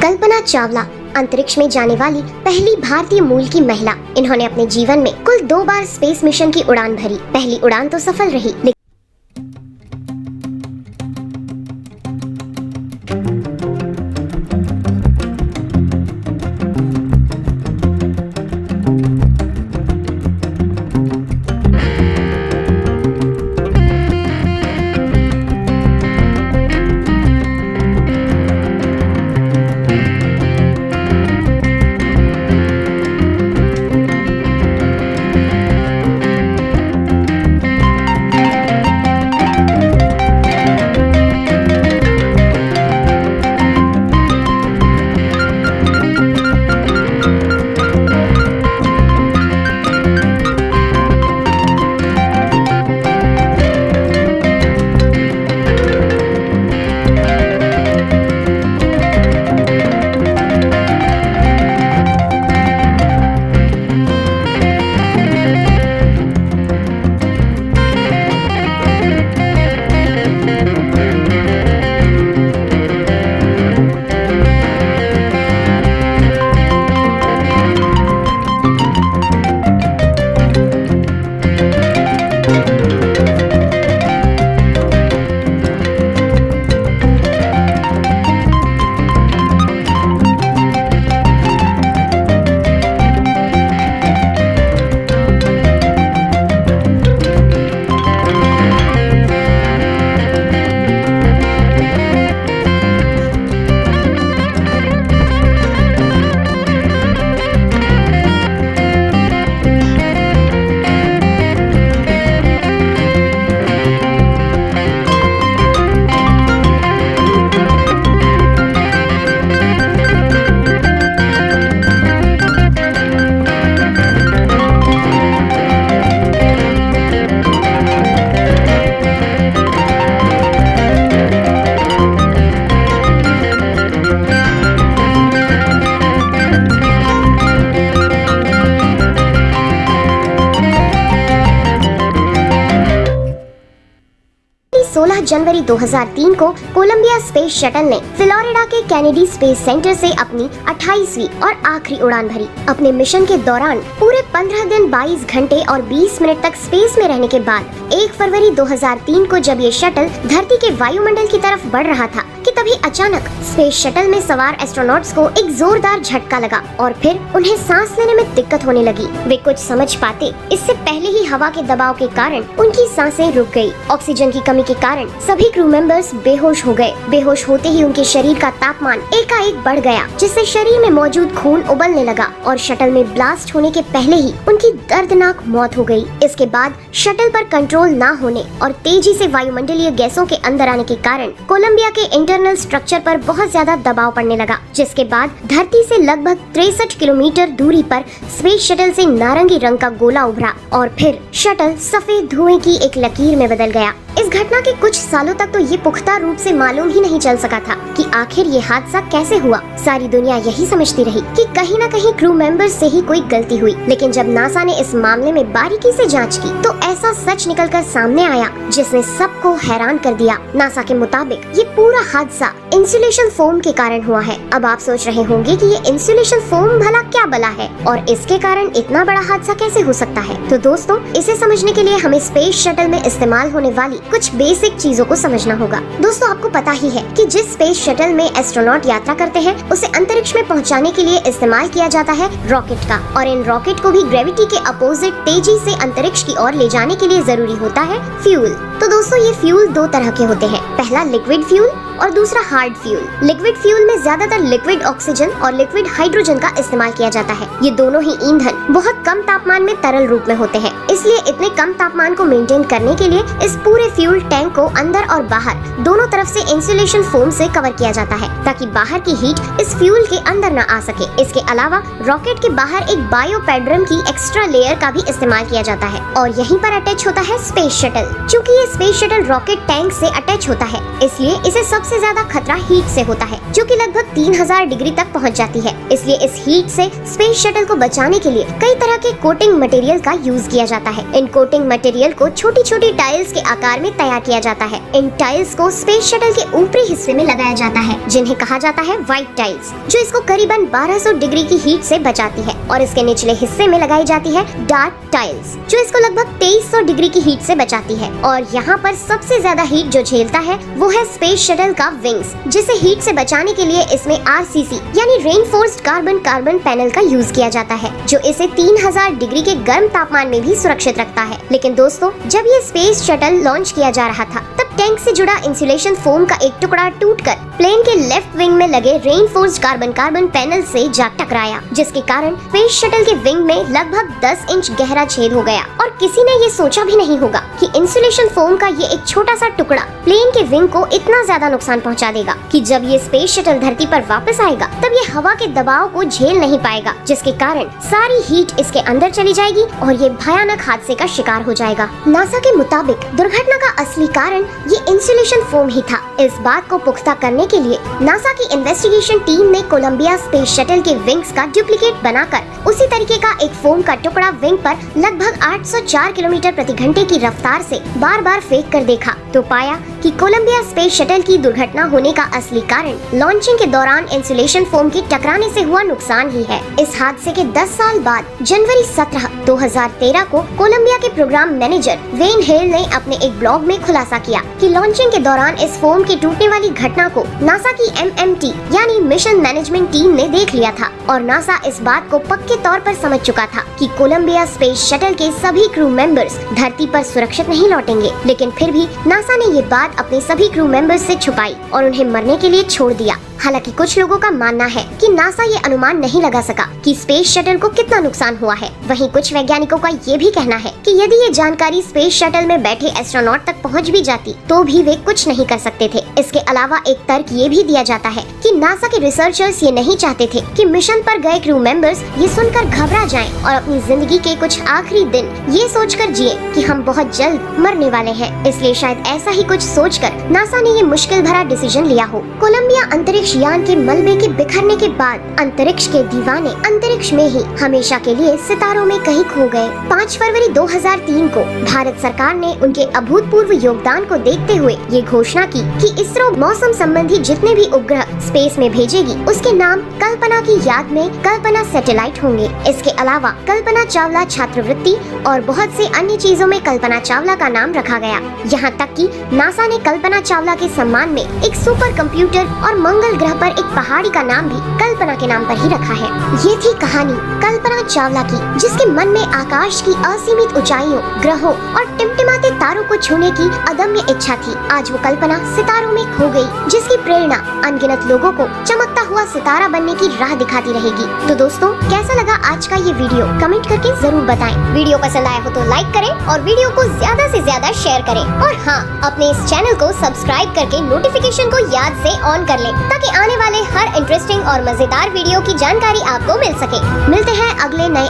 कल्पना चावला अंतरिक्ष में जाने वाली पहली भारतीय मूल की महिला। इन्होंने अपने जीवन में कुल 2 बार स्पेस मिशन की उड़ान भरी। पहली उड़ान तो सफल रही, जनवरी 2003 को कोलंबिया स्पेस शटल ने फ्लोरिडा के केनेडी स्पेस सेंटर से अपनी 28वीं और आखिरी उड़ान भरी। अपने मिशन के दौरान पूरे 15 दिन 22 घंटे और 20 मिनट तक स्पेस में रहने के बाद 1 फरवरी 2003 को जब ये शटल धरती के वायुमंडल की तरफ बढ़ रहा था कि तभी अचानक स्पेस शटल में सवार एस्ट्रोनॉट्स को एक जोरदार झटका लगा और फिर उन्हें सांस लेने में दिक्कत होने लगी। वे कुछ समझ पाते इससे पहले ही हवा के दबाव के कारण उनकी सांसें रुक गयी। ऑक्सीजन की कमी के कारण सभी क्रू मेंबर्स बेहोश हो गए। बेहोश होते ही उनके शरीर का तापमान एकाएक बढ़ गया, जिससे शरीर में मौजूद खून उबलने लगा और शटल में ब्लास्ट होने के पहले ही उनकी दर्दनाक मौत हो गई। इसके बाद शटल पर कंट्रोल न होने और तेजी से वायुमंडलीय गैसों के अंदर आने के कारण कोलंबिया के इंटरनल स्ट्रक्चर पर बहुत ज्यादा दबाव पड़ने लगा, जिसके बाद धरती से लगभग 63 किलोमीटर दूरी पर स्पेस शटल से नारंगी रंग का गोला उभरा और फिर शटल सफेद धुएं की एक लकीर में बदल गया। इस घटना के कुछ सालों तक तो ये पुख्ता रूप से मालूम ही नहीं चल सका था कि आखिर ये हादसा कैसे हुआ। सारी दुनिया यही समझती रही कि कहीं न कहीं क्रू मेंबर्स से ही कोई गलती हुई, लेकिन जब नासा ने इस मामले में बारीकी से जांच की तो ऐसा सच निकलकर सामने आया जिसने सबको हैरान कर दिया। नासा के मुताबिक ये पूरा हादसा इंसुलेशन फोम के कारण हुआ है। अब आप सोच रहे होंगे कि ये इंसुलेशन फोम भला क्या बला है और इसके कारण इतना बड़ा हादसा कैसे हो सकता है। तो दोस्तों, इसे समझने के लिए हमें स्पेस शटल में इस्तेमाल होने वाली कुछ बेसिक चीजों को समझना होगा। दोस्तों, आपको पता ही है कि जिस स्पेस शटल में एस्ट्रोनॉट यात्रा करते हैं उसे अंतरिक्ष में पहुंचाने के लिए इस्तेमाल किया जाता है रॉकेट का, और इन रॉकेट को भी ग्रेविटी के अपोजिट तेजी से अंतरिक्ष की ओर ले जाने के लिए जरूरी होता है फ्यूल। तो दोस्तों, ये फ्यूल 2 तरह के होते हैं। पहला लिक्विड फ्यूल और दूसरा हार्ड फ्यूल। लिक्विड फ्यूल में ज्यादातर लिक्विड ऑक्सीजन और लिक्विड हाइड्रोजन का इस्तेमाल किया जाता है। ये दोनों ही ईंधन बहुत कम तापमान में तरल रूप में होते हैं, इसलिए इतने कम तापमान को मेंटेन करने के लिए इस पूरे फ्यूल टैंक को अंदर और बाहर दोनों तरफ से इंसुलेशन फोम से कवर किया जाता है ताकि बाहर की हीट इस फ्यूल के अंदर न आ सके। इसके अलावा रॉकेट के बाहर एक बायोपेड्रम की एक्स्ट्रा लेयर का भी इस्तेमाल किया जाता है और यहीं पर अटैच होता है स्पेस शटल। चूँकि ये स्पेस शटल रॉकेट टैंक से अटैच होता है, इसलिए इसे सबसे ज्यादा खतरा हीट से होता है, जो कि लगभग 3000 डिग्री तक पहुंच जाती है। इसलिए इस हीट से स्पेस शटल को बचाने के लिए कई तरह के कोटिंग मटेरियल का यूज किया जाता है। इन कोटिंग मटेरियल को छोटी छोटी टाइल्स के आकार में तैयार किया जाता है। इन टाइल्स को स्पेस शटल के ऊपरी हिस्से में लगाया जाता है, जिन्हें कहा जाता है व्हाइट टाइल्स, जो इसको करीबन 1200 डिग्री की हीट से बचाती है। और इसके निचले हिस्से में लगाई जाती है डार्क टाइल्स, जो इसको लगभग 2300 डिग्री की हीट से बचाती है। और यहाँ पर सबसे ज्यादा हीट जो झेलता है वो है स्पेस शटल का विंग्स, जिसे हीट से बचाने के लिए इसमें RCC यानी रेनफोर्स्ड कार्बन पैनल का यूज किया जाता है, जो इसे 3000 डिग्री के गर्म तापमान में भी सुरक्षित रखता है। लेकिन दोस्तों, जब ये स्पेस शटल लॉन्च किया जा रहा था, तब टैंक से जुड़ा इंसुलेशन फोम का एक टुकड़ा टूटकर प्लेन के लेफ्ट विंग में लगे रेनफोर्स्ड कार्बन पैनल से जा टकराया, जिसके कारण स्पेस शटल के विंग में लगभग 10 इंच गहरा छेद हो गया। और किसी ने ये सोचा भी नहीं होगा कि इंसुलेशन फोम का ये एक छोटा सा टुकड़ा प्लेन के विंग को इतना ज्यादा नुकसान पहुंचा देगा कि जब ये स्पेस शटल धरती पर वापस आएगा, तब ये हवा के दबाव को झेल नहीं पाएगा, जिसके कारण सारी हीट इसके अंदर चली जाएगी और ये भयानक हादसे का शिकार हो जाएगा। नासा के मुताबिक दुर्घटना का असली कारण ये इंसुलेशन फोम ही था। इस बात को पुख्ता करने के लिए नासा की इन्वेस्टिगेशन टीम ने कोलंबिया स्पेस शटल के विंग्स का डुप्लीकेट बनाकर उसी तरीके का एक फोम का टुकड़ा विंग पर लगभग 804 किलोमीटर प्रति घंटे की रफ्तार से बार बार फेंक कर देखा, तो पाया कि कोलंबिया स्पेस शटल की दुर्घटना होने का असली कारण लॉन्चिंग के दौरान इंसुलेशन फोम के टकराने से हुआ नुकसान ही है। इस हादसे के 10 साल बाद जनवरी 17, 2013 को कोलंबिया के प्रोग्राम मैनेजर वेन हेल ने अपने एक ब्लॉग में खुलासा किया कि लॉन्चिंग के दौरान इस फोम के टूटने वाली घटना को नासा की MMT यानी मिशन मैनेजमेंट टीम ने देख लिया था और नासा इस बात को पक्के तौर पर समझ चुका था कि कोलंबिया स्पेस शटल के सभी क्रू मेंबर्स धरती पर सुरक्षित नहीं लौटेंगे। लेकिन फिर भी नासा ने ये बात अपने सभी क्रू मेंबर्स से छुपाई और उन्हें मरने के लिए छोड़ दिया। हालांकि कुछ लोगों का मानना है कि नासा ये अनुमान नहीं लगा सका कि स्पेस शटल को कितना नुकसान हुआ है। वहीं कुछ वैज्ञानिकों का ये भी कहना है कि यदि ये जानकारी स्पेस शटल में बैठे एस्ट्रोनॉट तक पहुंच भी जाती, तो भी वे कुछ नहीं कर सकते थे। इसके अलावा एक तर्क ये भी दिया जाता है कि नासा के रिसर्चर्स ये नहीं चाहते थे कि मिशन पर गए क्रू मेंबर्स ये सुनकर घबरा जाएं और अपनी जिंदगी के कुछ आखिरी दिन ये सोचकर जिए कि हम बहुत जल्द मरने वाले हैं। इसलिए शायद ऐसा ही कुछ सोचकर नासा ने ये मुश्किल भरा डिसीजन लिया हो। कोलंबिया अंतरिक्ष यान के मलबे के बिखरने के बाद अंतरिक्ष के दीवाने अंतरिक्ष में ही हमेशा के लिए सितारों में कहीं खो गए। 5 फरवरी 2003 को भारत सरकार ने उनके अभूतपूर्व योगदान को देखते हुए ये घोषणा की कि इसरो मौसम संबंधी जितने भी उपग्रह स्पेस में भेजेगी, उसके नाम कल्पना की याद में कल्पना सैटेलाइट होंगे। इसके अलावा कल्पना चावला छात्रवृत्ति और बहुत से अन्य चीजों में कल्पना चावला का नाम रखा गया। यहाँ तक कि नासा ने कल्पना चावला के सम्मान में एक सुपर कंप्यूटर और मंगल ग्रह पर एक पहाड़ी का नाम भी कल्पना के नाम पर ही रखा है। ये थी कहानी कल्पना चावला की, जिसके मन में आकाश की असीमित ऊंचाइयों, ग्रहों और टिमटिमाते तारों को छूने की अदम्य इच्छा थी। आज वो कल्पना सितारों में खो गई, जिसकी प्रेरणा अनगिनत लोगों को चमकता हुआ सितारा बनने की राह दिखाती रहेगी। तो दोस्तों, कैसा लगा आज का ये वीडियो? कमेंट करके जरूर बताएं। वीडियो पसंद आया हो तो लाइक करें और वीडियो को ज्यादा से ज्यादा शेयर करें। और हाँ, अपने इस चैनल को सब्सक्राइब करके नोटिफिकेशन को याद से ऑन कर लें, ताकि आने वाले हर इंटरेस्टिंग और मजेदार वीडियो की जानकारी आपको मिल सके। मिलते हैं अगले नए